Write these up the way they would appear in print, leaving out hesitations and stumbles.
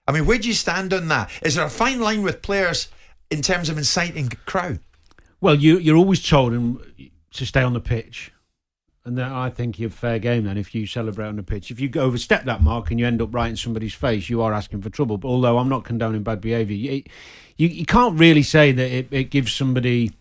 I mean, where do you stand on that? Is there a fine line with players in terms of inciting crowd? Well, you're always told to stay on the pitch. And then I think you're fair game then if you celebrate on the pitch. If you overstep that mark and you end up right in somebody's face, you are asking for trouble. But although I'm not condoning bad behaviour, you can't really say that it gives somebody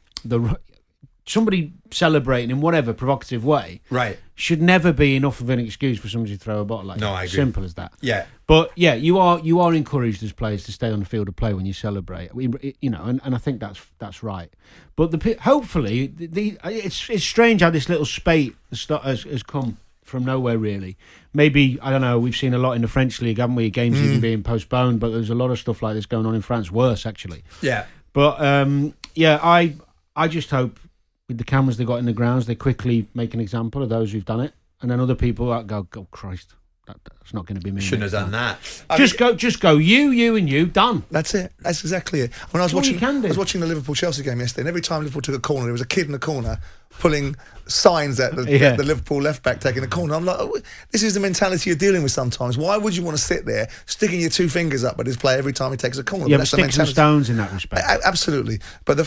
celebrating in whatever provocative way. Right. Should never be enough of an excuse for somebody to throw a bottle like that. No, I agree. Simple as that. Yeah. But yeah, you are encouraged as players to stay on the field of play when you celebrate. And I think that's right. But hopefully, it's strange how this little spate has come from nowhere. Really, maybe I don't know. We've seen a lot in the French league, haven't we? Games even being postponed, but there's a lot of stuff like this going on in France. Worse, actually. Yeah. But I just hope with the cameras they got in the grounds, they quickly make an example of those who've done it, and then other people that go, "Oh Christ, that's not going to be me." Shouldn't have done that. Just go. You, and you. Done. That's it. That's exactly it. When I was watching the Liverpool-Chelsea game yesterday, and every time Liverpool took a corner, there was a kid in the corner pulling signs at the Liverpool left back taking the corner. I'm like, this is the mentality you're dealing with sometimes. Why would you want to sit there sticking your two fingers up at his player every time he takes a corner? Yeah, but sticks and stones in that respect. Absolutely. But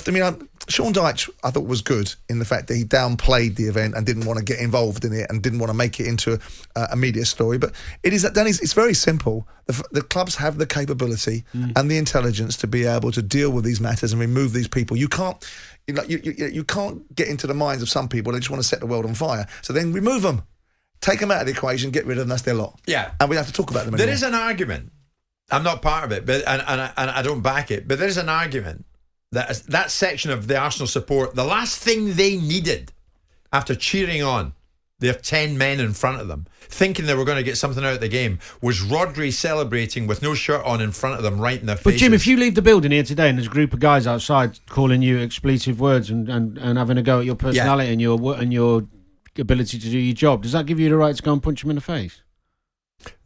Sean Dyche, I thought, was good in the fact that he downplayed the event and didn't want to get involved in it and didn't want to make it into a media story. But it's very simple. The clubs have the capability and the intelligence to be able to deal with these matters and remove these people. You can't get into the minds of some people. They just want to set the world on fire. So then remove them, take them out of the equation, get rid of them. That's their lot. Yeah, and we have to talk about them anymore. There is an argument. I'm not part of it, but and I don't back it. But there is an argument that section of the Arsenal support, the last thing they needed after cheering on their 10 men in front of them, thinking they were going to get something out of the game, was Rodri celebrating with no shirt on in front of them, right in their faces. But Jim, if you leave the building here today and there's a group of guys outside calling you expletive words and having a go at your personality and your ability to do your job, does that give you the right to go and punch them in the face?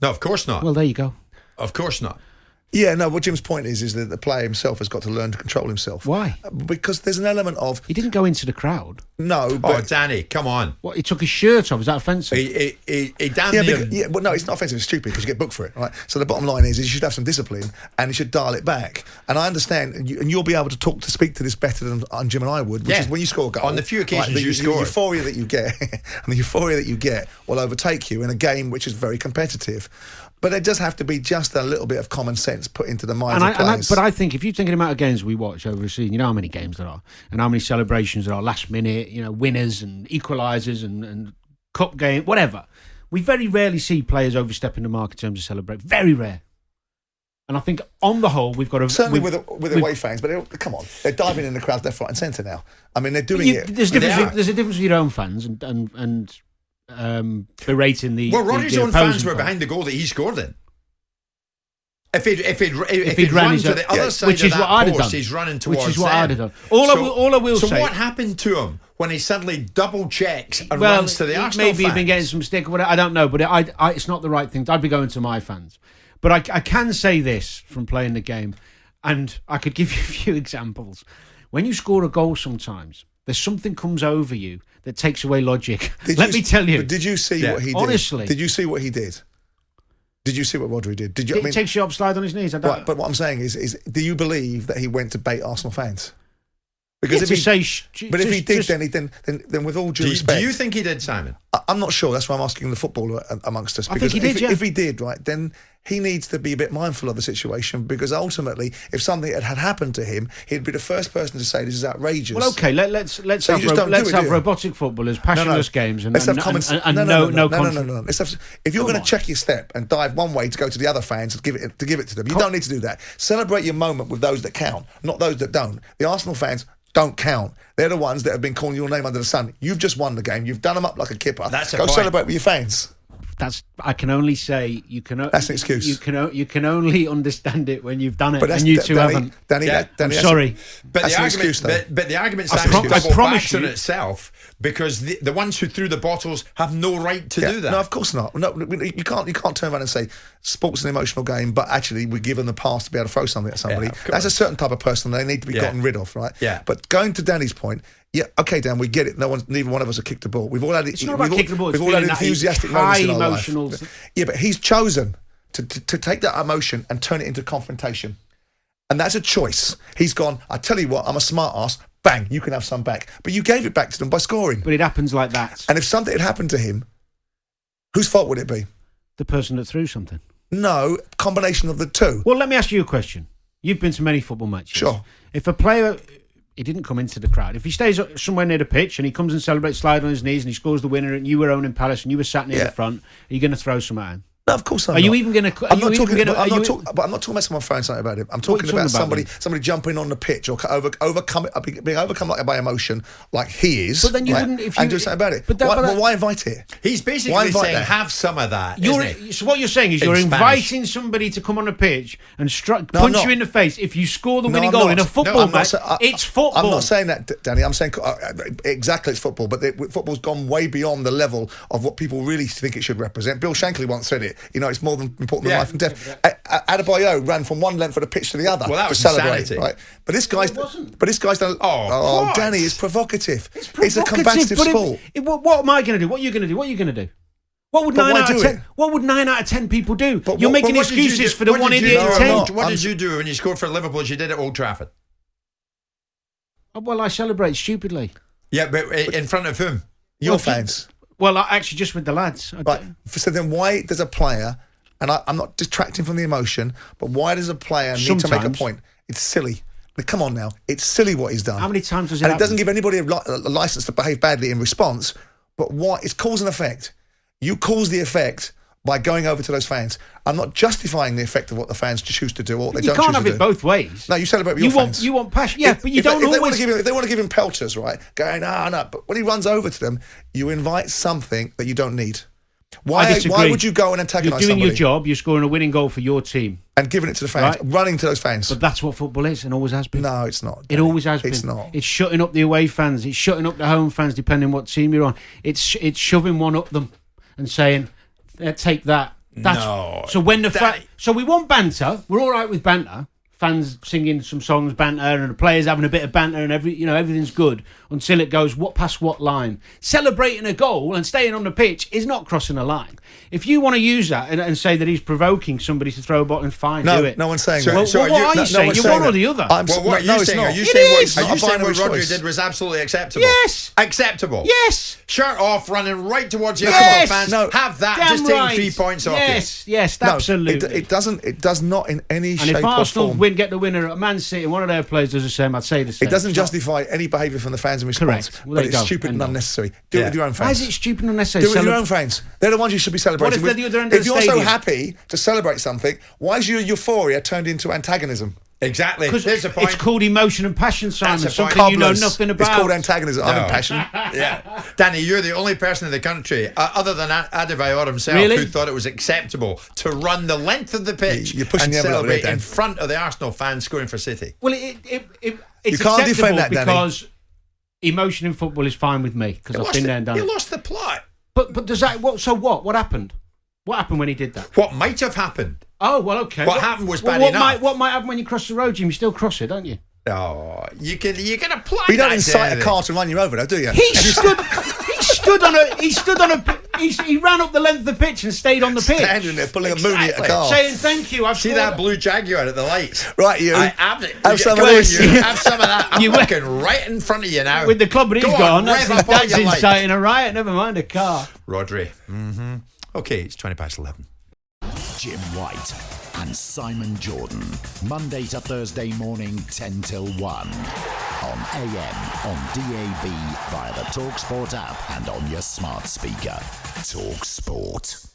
No, of course not. Well, there you go. Of course not. Yeah, no, what Jim's point is that the player himself has got to learn to control himself. Why? Because there's an element of... He didn't go into the crowd. No, but... Oh, Danny, come on. What, he took his shirt off? Is that offensive? He damn near... Well, no, it's not offensive, it's stupid because you get booked for it, right? So the bottom line is you should have some discipline and you should dial it back. And I understand, and you'll be able to speak to this better than Jim and I would, which is when you score a goal... On the few occasions you score. The euphoria that you get, and the euphoria that you get will overtake you in a game which is very competitive. But there does have to be just a little bit of common sense put into the minds of players. But I think if you think of the amount of games we watch over a season, you know how many games there are and how many celebrations there are, last minute, winners and equalisers and cup game, whatever. We very rarely see players overstepping the mark in terms of celebrate. Very rare. And I think on the whole, we've got to... Certainly with away fans, but come on, they're diving in the crowd left, right and centre now. I mean, they're doing it. There's a difference with your own fans and berating the... Well, Rodri's own fans were behind the goal that he scored in. If he'd run to the other side of that post, he's running towards them. Which is what I'd have done. All I will say... So what happened to him when he suddenly double checks and runs to the Arsenal fans? Maybe he'd been getting some stick or whatever, I don't know, but it's not the right thing. I'd be going to my fans. But I can say this from playing the game, and I could give you a few examples. When you score a goal sometimes, there's something comes over you that takes away logic. Let me tell you. But did you see what he did? Honestly. Did you see what he did? Did you see what Rodri did? He takes you up, slide on his knees. But what I'm saying is, do you believe that he went to bait Arsenal fans? Because if he did, then with all due respect, do you think he did, Simon? I'm not sure. That's why I'm asking the footballer amongst us. Because I think he did. If he did, right, then he needs to be a bit mindful of the situation. Because ultimately, if something had happened to him, he'd be the first person to say this is outrageous. Well, okay, let's have robotic footballers, passionless games, and no content. If you're going to check your step and dive one way to go to the other fans and give it to them, you don't need to do that. Celebrate your moment with those that count, not those that don't. The Arsenal fans don't count. They're the ones that have been calling your name under the sun. You've just won the game. You've done them up like a kipper. Go celebrate with your fans. I can only say you can. That's an excuse. You can only understand it when you've done it, and you two haven't. Danny, I'm sorry, but the argument, but the argument double backs on itself because the ones who threw the bottles have no right to do that. No, of course not. No, you can't turn around and say sports an emotional game, but actually we're given the pass to be able to throw something at somebody. That's a certain type of person they need to be gotten rid of, right? Yeah. But going to Danny's point. Yeah, okay, Dan, we get it. Neither one of us have kicked the ball. We've all had it. It's not about kicking the ball. We've all had enthusiastic moments in our life. Yeah, but he's chosen to take that emotion and turn it into confrontation. And that's a choice. He's gone, I tell you what, I'm a smart ass. Bang, you can have some back. But you gave it back to them by scoring. But it happens like that. And if something had happened to him, whose fault would it be? The person that threw something. No, combination of the two. Well, let me ask you a question. You've been to many football matches. Sure. If a player, he didn't come into the crowd. If he stays somewhere near the pitch and he comes and celebrates, slide on his knees, and he scores the winner, and you were owning Palace and you were sat near the front, are you going to throw something at him? No, of course I'm not. Are you not. even going to? I'm not talking about someone throwing something about him. I'm talking about somebody jumping on the pitch or being overcome by emotion, like he is. But then you wouldn't if you and do something about it. But why invite it? He's basically saying have some of that. So what you're saying is you're inviting somebody to come on the pitch and punch you in the face if you score the winning goal in a football match. It's football. I'm not saying that, Danny. I'm saying exactly it's football, but football's gone way beyond the level of what people really think it should represent. Bill Shankly once said it. You know, it's more than important than life and death. Adebayo ran from one length of the pitch to the other that was to celebrate, insanity. right? But this guy's done. Oh, Danny, it's provocative. It's a combative sport. What am I going to do? What are you going to do? What are you going to do? What would 9 out of 10? What would 9 out of 10 people do? You're making excuses for the one idiot in 10. What did you do when you scored for Liverpool? As you did at Old Trafford. Well, I celebrate stupidly. Yeah, but in front of whom? Your fans. Well, actually, just with the lads. Right. So then why does a player, and I'm not detracting from the emotion, but why does a player need to make a point? It's silly. Come on now. It's silly what he's done. How many times does it happen? And it doesn't give anybody a license to behave badly in response, but what? It's cause and effect. You cause the effect by going over to those fans. I'm not justifying the effect of what the fans choose to do or what they don't choose to do. You can't have it both ways. No, you celebrate with your fans. You want passion. Yeah, but you don't always... If they want to give him pelters, right, going, no. But when he runs over to them, you invite something that you don't need. Why would you go and antagonise somebody? You're doing your job, you're scoring a winning goal for your team. And giving it to the fans, running to those fans. But that's what football is and always has been. No, it's not. It always has been. It's not. It's shutting up the away fans. It's shutting up the home fans, depending on what team you're on. It's shoving one up them and saying, take that. So when so we want banter. We're all right with banter. Fans singing some songs, banter, and the players having a bit of banter, and everything's good until it goes past what line. Celebrating a goal and staying on the pitch is not crossing a line. If you want to use that and say that he's provoking somebody to throw a bottle, fine, do it. No one's saying that. What are you saying? You're one or the other. What are you saying? Are you saying what Rodri did was absolutely acceptable? Yes. Acceptable? Yes. Shirt off, running right towards your fans. No. Have that. Damn just taking 3 points off you. Yes, absolutely. It does not in any shape or form. And if Arsenal get the winner at Man City and one of their players does the same, I'd say the same. It doesn't justify any behaviour from the fans in response. Correct. Well, but it's stupid and unnecessary. Do it with your own fans. Why is it stupid and unnecessary? Do it with your own fans. They're the ones you should be celebrating with. If you're so happy to celebrate something, why is your euphoria turned into antagonism? Exactly. There's a point. It's called emotion and passion, Simon. Something you know nothing about. It's called antagonism. I'm impassioned. Yeah. Danny, you're the only person in the country, other than Adebayor himself, who thought it was acceptable to run the length of the pitch and celebrate in front of the Arsenal fans scoring for City. Well, it's you can't defend that, Danny. Because emotion in football is fine with me because I've been there and done it. You lost the plot. But does that... So what? What happened? What happened when he did that? What might have happened? Oh, well, okay. What happened was bad enough. What might happen when you cross the road, Jim? You still cross it, don't you? Oh, you can apply. But you don't incite a car to run you over, though, do you? He ran up the length of the pitch and stayed on the pitch. Standing there pulling a moonie at a car. Saying thank you. See that blue Jaguar at the lights? Right, you. Have some of this. Have some of that. I'm looking right in front of you now. With the club that he's gone, that's inciting a riot. Never mind a car. Rodri. Mm-hmm. Okay, it's 11:20. Jim White and Simon Jordan. Monday to Thursday morning, 10 till 1. On AM, on DAB, via the talkSPORT app and on your smart speaker. talkSPORT.